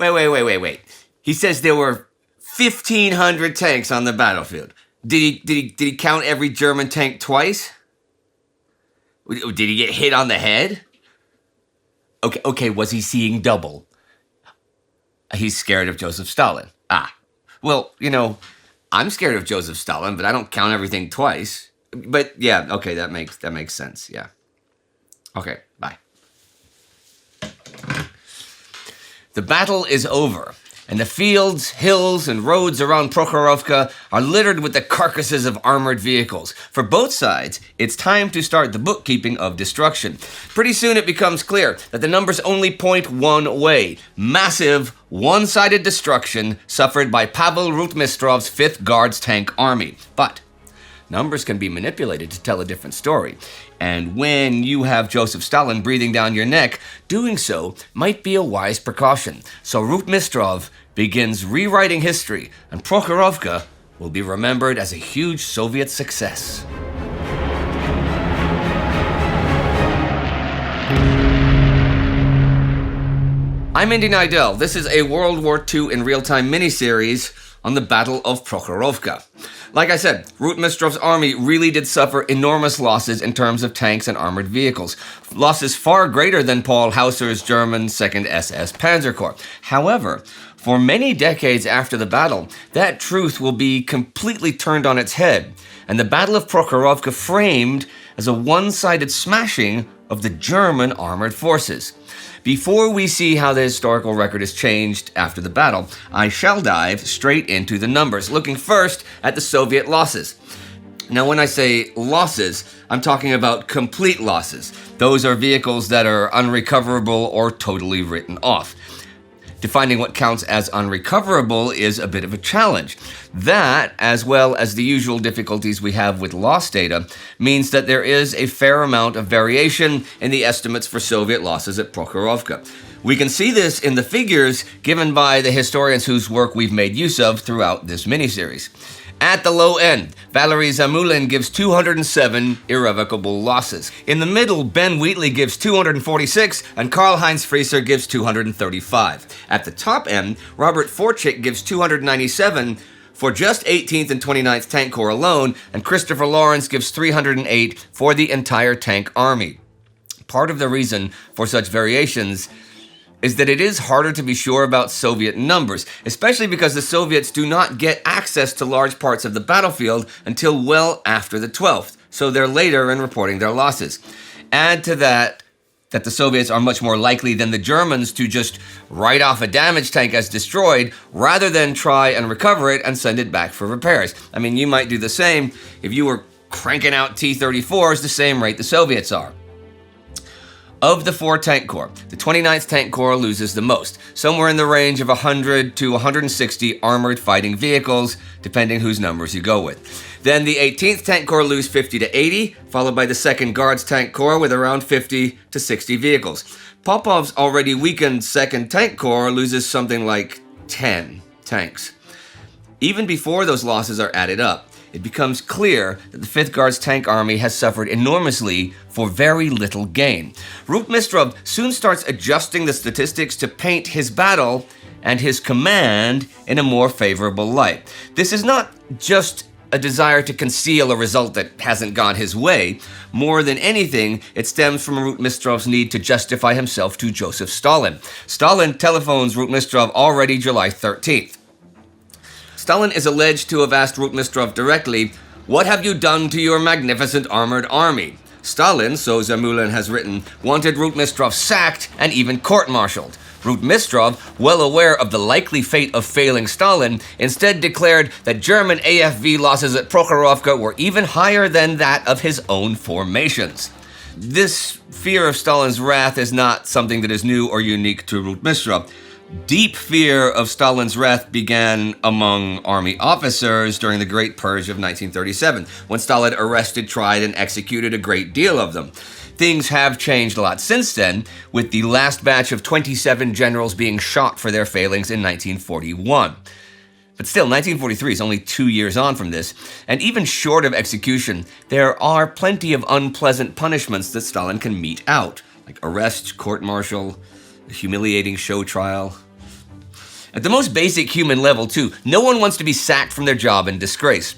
Wait. He says there were 1,500 tanks on the battlefield. Did he count every German tank twice? Did he get hit on the head? Okay, was he seeing double? He's scared of Joseph Stalin. Well, I'm scared of Joseph Stalin, but I don't count everything twice. But yeah, okay, that makes sense, yeah. Okay, bye. The battle is over, and the fields, hills, and roads around Prokhorovka are littered with the carcasses of armored vehicles. For both sides, it's time to start the bookkeeping of destruction. Pretty soon it becomes clear that the numbers only point one way. Massive, one-sided destruction suffered by Pavel Rotmistrov's 5th Guards Tank Army. But numbers can be manipulated to tell a different story. And when you have Joseph Stalin breathing down your neck, doing so might be a wise precaution. So Rotmistrov begins rewriting history, and Prokhorovka will be remembered as a huge Soviet success. I'm Indy Neidell. This is a World War II in real-time miniseries on the Battle of Prokhorovka. Like I said, Rotmistrov's army really did suffer enormous losses in terms of tanks and armored vehicles. Losses far greater than Paul Hauser's German 2nd SS Panzer Corps. However, for many decades after the battle, that truth will be completely turned on its head, and the Battle of Prokhorovka framed as a one-sided smashing of the German armored forces. Before we see how the historical record has changed after the battle, I shall dive straight into the numbers, looking first at the Soviet losses. Now, when I say losses, I'm talking about complete losses. Those are vehicles that are unrecoverable or totally written off. Defining what counts as unrecoverable is a bit of a challenge. That, as well as the usual difficulties we have with loss data, means that there is a fair amount of variation in the estimates for Soviet losses at Prokhorovka. We can see this in the figures given by the historians whose work we've made use of throughout this miniseries. At the low end, Valery Zamulin gives 207 irrevocable losses. In the middle, Ben Wheatley gives 246, and Karl-Heinz Frieser gives 235. At the top end, Robert Forchik gives 297 for just 18th and 29th Tank Corps alone, and Christopher Lawrence gives 308 for the entire tank army. Part of the reason for such variations is that it is harder to be sure about Soviet numbers, especially because the Soviets do not get access to large parts of the battlefield until well after the 12th, so they're later in reporting their losses. Add to that the Soviets are much more likely than the Germans to just write off a damaged tank as destroyed rather than try and recover it and send it back for repairs. I mean, you might do the same if you were cranking out T-34s the same rate the Soviets are. Of the 4 tank corps, the 29th Tank Corps loses the most, somewhere in the range of 100 to 160 armored fighting vehicles, depending whose numbers you go with. Then the 18th Tank Corps lose 50 to 80, followed by the 2nd Guards Tank Corps with around 50 to 60 vehicles. Popov's already weakened 2nd Tank Corps loses something like 10 tanks. Even before those losses are added up, it becomes clear that the 5th Guards Tank Army has suffered enormously for very little gain. Rotmistrov soon starts adjusting the statistics to paint his battle and his command in a more favorable light. This is not just a desire to conceal a result that hasn't gone his way. More than anything, it stems from Rotmistrov's need to justify himself to Joseph Stalin. Stalin telephones Rotmistrov already July 13th. Stalin is alleged to have asked Rotmistrov directly, "What have you done to your magnificent armored army?" Stalin, so Zamulin has written, wanted Rotmistrov sacked and even court-martialed. Rotmistrov, well aware of the likely fate of failing Stalin, instead declared that German AFV losses at Prokhorovka were even higher than that of his own formations. This fear of Stalin's wrath is not something that is new or unique to Rotmistrov. Deep fear of Stalin's wrath began among army officers during the Great Purge of 1937, when Stalin arrested, tried, and executed a great deal of them. Things have changed a lot since then, with the last batch of 27 generals being shot for their failings in 1941. But still, 1943 is only 2 years on from this, and even short of execution, there are plenty of unpleasant punishments that Stalin can mete out, like arrest, court-martial, a humiliating show trial. At the most basic human level, too, no one wants to be sacked from their job in disgrace.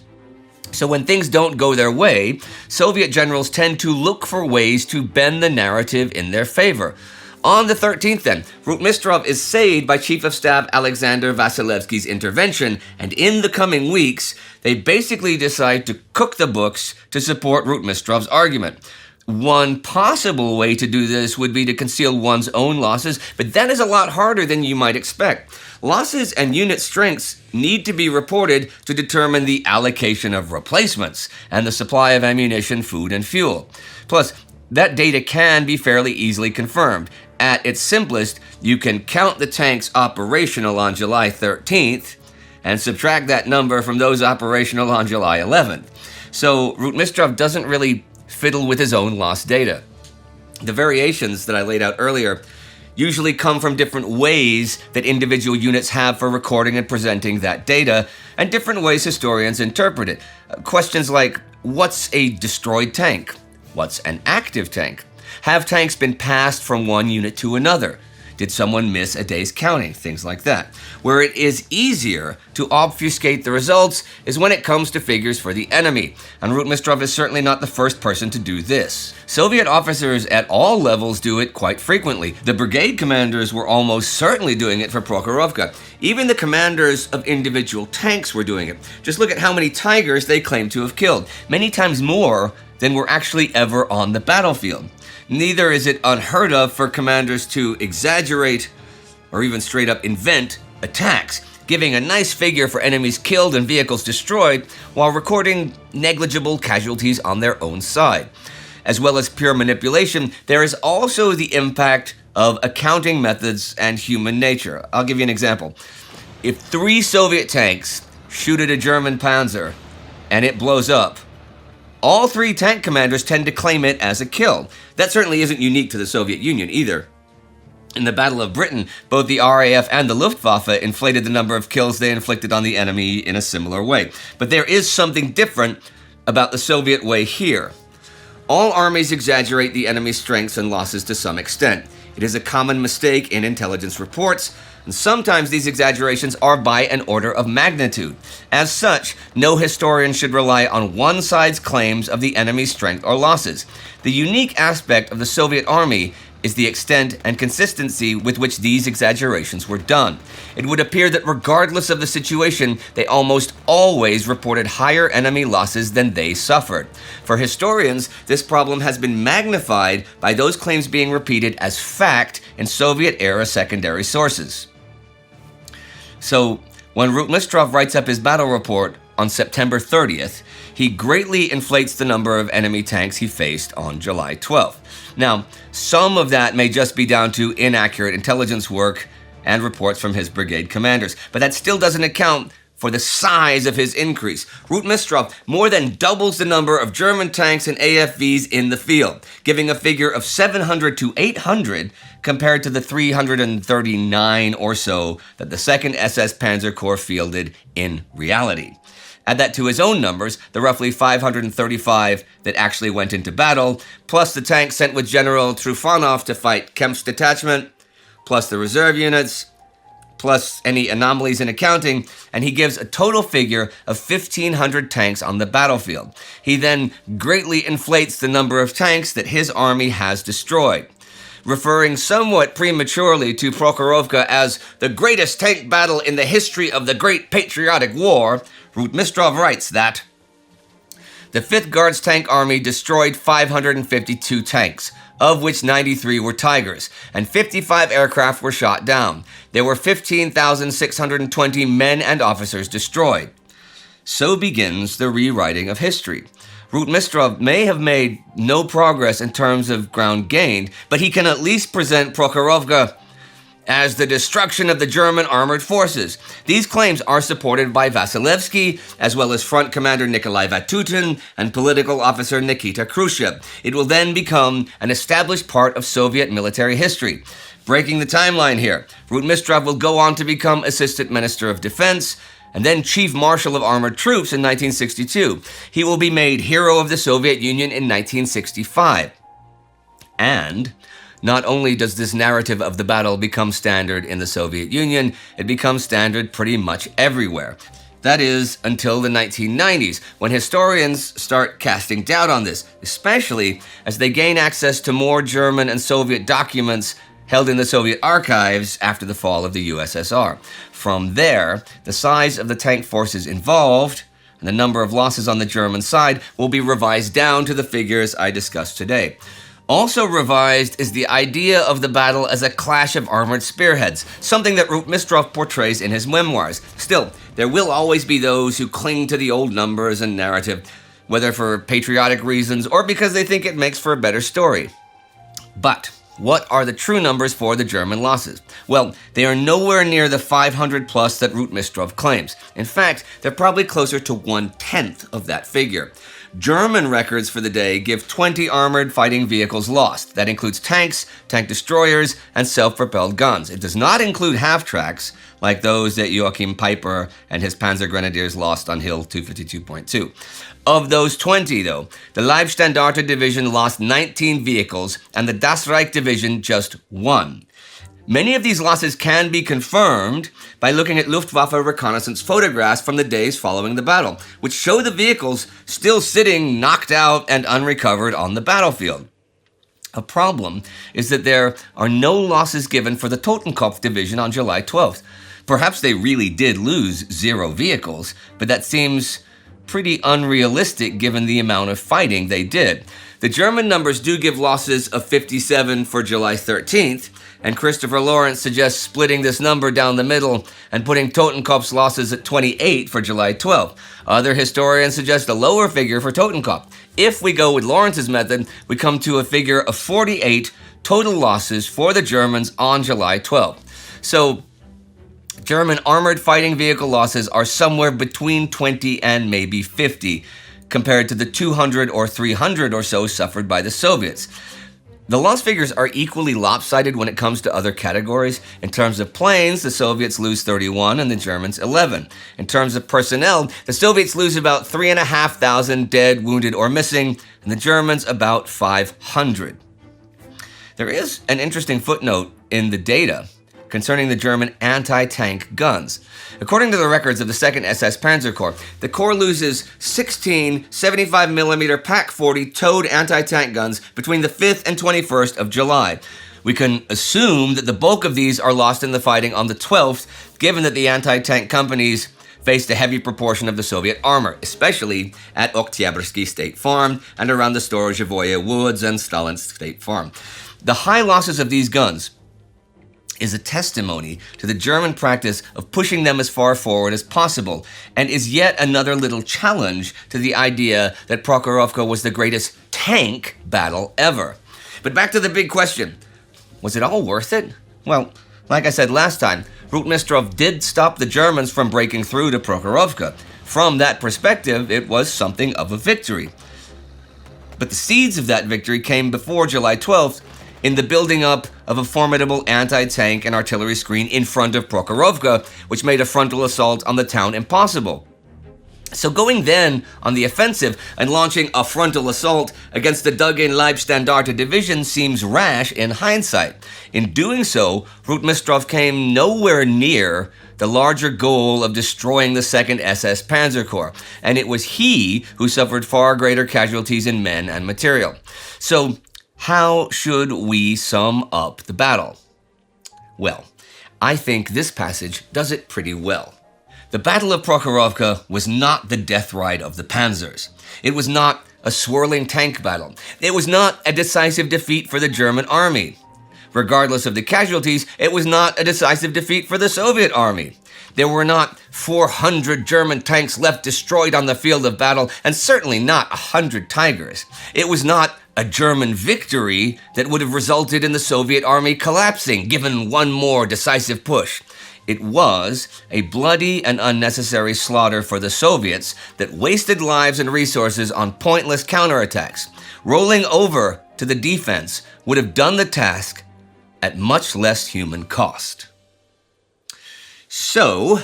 So when things don't go their way, Soviet generals tend to look for ways to bend the narrative in their favor. On the 13th then, Rotmistrov is saved by Chief of Staff Alexander Vasilevsky's intervention, and in the coming weeks, they basically decide to cook the books to support Rotmistrov's argument. One possible way to do this would be to conceal one's own losses, but that is a lot harder than you might expect. Losses and unit strengths need to be reported to determine the allocation of replacements and the supply of ammunition, food, and fuel. Plus, that data can be fairly easily confirmed. At its simplest, you can count the tanks operational on July 13th and subtract that number from those operational on July 11th. So Rotmistrov doesn't really fiddle with his own lost data. The variations that I laid out earlier usually come from different ways that individual units have for recording and presenting that data, and different ways historians interpret it. Questions like, what's a destroyed tank? What's an active tank? Have tanks been passed from one unit to another? Did someone miss a day's counting? Things like that. Where it is easier to obfuscate the results is when it comes to figures for the enemy, and Rotmistrov is certainly not the first person to do this. Soviet officers at all levels do it quite frequently. The brigade commanders were almost certainly doing it for Prokhorovka. Even the commanders of individual tanks were doing it. Just look at how many Tigers they claim to have killed. Many times more than were actually ever on the battlefield. Neither is it unheard of for commanders to exaggerate or even straight up invent attacks, giving a nice figure for enemies killed and vehicles destroyed while recording negligible casualties on their own side. As well as pure manipulation, there is also the impact of accounting methods and human nature. I'll give you an example. If 3 Soviet tanks shoot at a German panzer and it blows up, all 3 tank commanders tend to claim it as a kill. That certainly isn't unique to the Soviet Union either. In the Battle of Britain, both the RAF and the Luftwaffe inflated the number of kills they inflicted on the enemy in a similar way. But there is something different about the Soviet way here. All armies exaggerate the enemy's strengths and losses to some extent. It is a common mistake in intelligence reports, and sometimes these exaggerations are by an order of magnitude. As such, no historian should rely on one side's claims of the enemy's strength or losses. The unique aspect of the Soviet army is the extent and consistency with which these exaggerations were done. It would appear that regardless of the situation, they almost always reported higher enemy losses than they suffered. For historians, this problem has been magnified by those claims being repeated as fact in Soviet-era secondary sources. So, when Rotmistrov writes up his battle report on September 30th, he greatly inflates the number of enemy tanks he faced on July 12th. Now, some of that may just be down to inaccurate intelligence work and reports from his brigade commanders, but that still doesn't account for the size of his increase. Rotmistrov more than doubles the number of German tanks and AFVs in the field, giving a figure of 700 to 800 compared to the 339 or so that the 2nd SS Panzer Corps fielded in reality. Add that to his own numbers, the roughly 535 that actually went into battle, plus the tanks sent with General Trufanov to fight Kempf's detachment, plus the reserve units, plus any anomalies in accounting, and he gives a total figure of 1,500 tanks on the battlefield. He then greatly inflates the number of tanks that his army has destroyed. Referring somewhat prematurely to Prokhorovka as the greatest tank battle in the history of the Great Patriotic War, Rotmistrov writes that the 5th Guards Tank Army destroyed 552 tanks, of which 93 were Tigers, and 55 aircraft were shot down. There were 15,620 men and officers destroyed. So begins the rewriting of history. Rotmistrov may have made no progress in terms of ground gained, but he can at least present Prokhorovka as the destruction of the German armored forces. These claims are supported by Vasilevsky, as well as Front Commander Nikolai Vatutin and political officer Nikita Khrushchev. It will then become an established part of Soviet military history. Breaking the timeline here, Rotmistrov will go on to become Assistant Minister of Defense, and then Chief Marshal of Armored Troops in 1962. He will be made Hero of the Soviet Union in 1965. And Not only does this narrative of the battle become standard in the Soviet Union, it becomes standard pretty much everywhere. That is, until the 1990s, when historians start casting doubt on this, especially as they gain access to more German and Soviet documents held in the Soviet archives after the fall of the USSR. From there, the size of the tank forces involved and the number of losses on the German side will be revised down to the figures I discussed today. Also revised is the idea of the battle as a clash of armored spearheads, something that Rotmistrov portrays in his memoirs. Still, there will always be those who cling to the old numbers and narrative, whether for patriotic reasons or because they think it makes for a better story. But what are the true numbers for the German losses? Well, they are nowhere near the 500 plus that Rotmistrov claims. In fact, they're probably closer to 1/10 of that figure. German records for the day give 20 armored fighting vehicles lost. That includes tanks, tank destroyers, and self-propelled guns. It does not include half-tracks, like those that Joachim Peiper and his Panzer Grenadiers lost on Hill 252.2. Of those 20, though, the Leibstandarte Division lost 19 vehicles, and the Das Reich Division just 1. Many of these losses can be confirmed by looking at Luftwaffe reconnaissance photographs from the days following the battle, which show the vehicles still sitting knocked out and unrecovered on the battlefield. A problem is that there are no losses given for the Totenkopf Division on July 12th. Perhaps they really did lose 0 vehicles, but that seems pretty unrealistic given the amount of fighting they did. The German numbers do give losses of 57 for July 13th, and Christopher Lawrence suggests splitting this number down the middle and putting Totenkopf's losses at 28 for July 12th. Other historians suggest a lower figure for Totenkopf. If we go with Lawrence's method, we come to a figure of 48 total losses for the Germans on July 12th. So, German armored fighting vehicle losses are somewhere between 20 and maybe 50, compared to the 200 or 300 or so suffered by the Soviets. The loss figures are equally lopsided when it comes to other categories. In terms of planes, the Soviets lose 31 and the Germans 11. In terms of personnel, the Soviets lose about 3,500 dead, wounded, or missing, and the Germans about 500. There is an interesting footnote in the data concerning the German anti-tank guns. According to the records of the 2nd SS Panzer Corps, the Corps loses 16 75mm PaK-40 towed anti-tank guns between the 5th and 21st of July. We can assume that the bulk of these are lost in the fighting on the 12th, given that the anti-tank companies faced a heavy proportion of the Soviet armor, especially at Oktyabrski State Farm and around the Storozhevoye Woods and Stalin State Farm. The high losses of these guns is a testimony to the German practice of pushing them as far forward as possible, and is yet another little challenge to the idea that Prokhorovka was the greatest tank battle ever. But back to the big question, was it all worth it? Well, like I said last time, Rotmistrov did stop the Germans from breaking through to Prokhorovka. From that perspective, it was something of a victory. But the seeds of that victory came before July 12th, in the building up of a formidable anti-tank and artillery screen in front of Prokhorovka, which made a frontal assault on the town impossible. So going then on the offensive and launching a frontal assault against the dug-in Leibstandarte Division seems rash in hindsight. In doing so, Rotmistrov came nowhere near the larger goal of destroying the 2nd SS Panzer Corps, and it was he who suffered far greater casualties in men and material. So, how should we sum up the battle? Well, I think this passage does it pretty well. The Battle of Prokhorovka was not the death ride of the panzers. It was not a swirling tank battle. It was not a decisive defeat for the German army. Regardless of the casualties, it was not a decisive defeat for the Soviet army. There were not 400 German tanks left destroyed on the field of battle, and certainly not 100 Tigers. It was not a German victory that would have resulted in the Soviet army collapsing, given one more decisive push. It was a bloody and unnecessary slaughter for the Soviets that wasted lives and resources on pointless counterattacks. Rolling over to the defense would have done the task at much less human cost. So,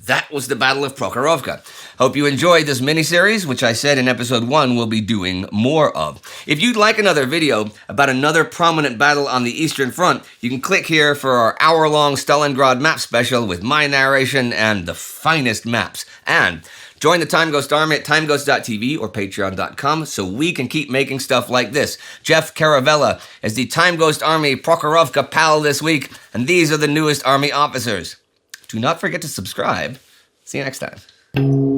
that was the Battle of Prokhorovka. Hope you enjoyed this miniseries, which I said in episode 1 we'll be doing more of. If you'd like another video about another prominent battle on the Eastern Front, you can click here for our hour-long Stalingrad map special with my narration and the finest maps. And join the TimeGhost Army at timeghost.tv or patreon.com so we can keep making stuff like this. Jeff Caravella is the TimeGhost Army Prokhorovka pal this week, and these are the newest Army officers. Do not forget to subscribe. See you next time.